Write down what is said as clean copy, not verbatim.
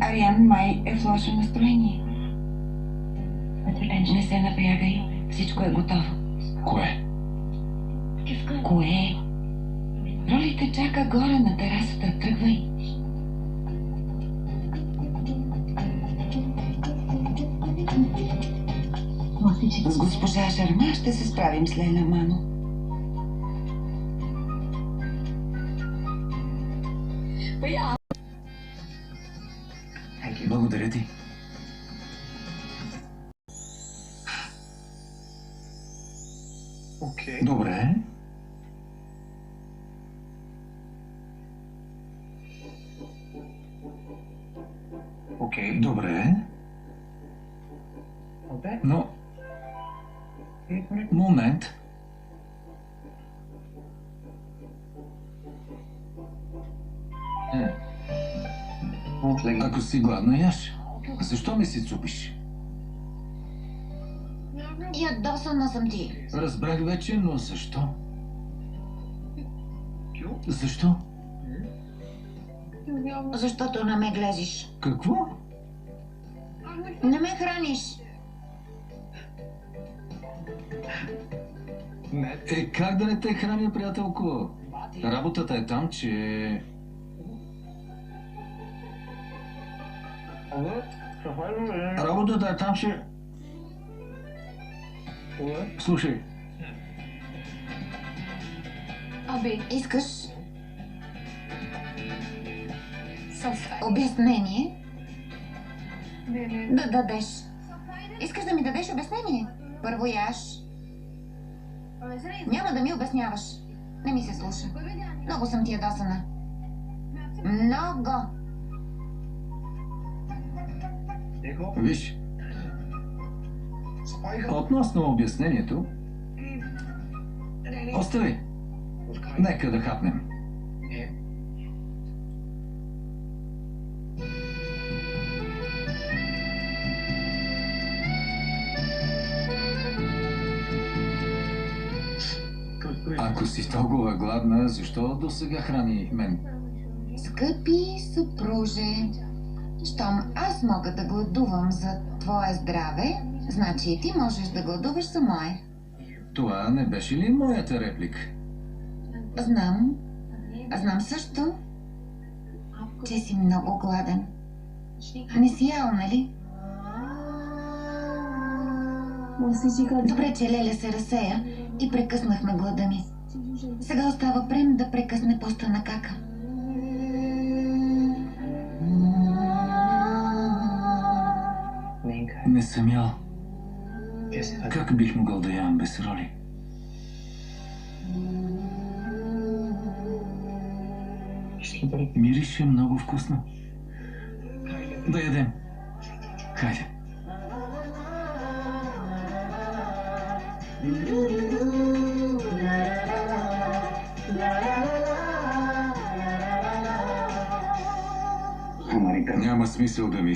Ариан май е в лошо настроение. Не се напрягай. Всичко е готово. Кое? Кое? Роли те чака горе на терасата. Тръгвай. С госпожа Шарма ще се справим с Лейла, мамо. Благодаря ти. Добре. Добре. Но... Момент. Ако си гладна, яш. Защо ми си цупиш? Ядосана съм ти. Разбрах вече, но защо? Защо? Защото не ме глезиш. Какво? Не ме храниш. Как да не те храня, приятелко? Работата е там, че... Работата е там, че... Слушай. Искаш обяснение да дадеш. Искаш да ми дадеш обяснение? Първо яш. Няма да ми обясняваш. Не ми се слуша. Много съм ти ядосана. Много. Виж. Относно обяснението... Остави. Нека да хапнем. Ако си толкова гладна, защо до сега храни мен? Скъпи съпруже, щом аз мога да гладувам за твое здраве, значи и ти можеш да гладуваш за мое. Това не беше ли моята реплика? Знам. Знам също, че си много гладен. Не си ял, нали? Добре, че Леля се разсея и прекъснахме глада ми. Сега остава Прем да прекъсне поста на Кака. Не съм ял. Как бих могъл да ям без Роли? Мирише много вкусно. Да ядем. Хайде. Няма смисъл да ми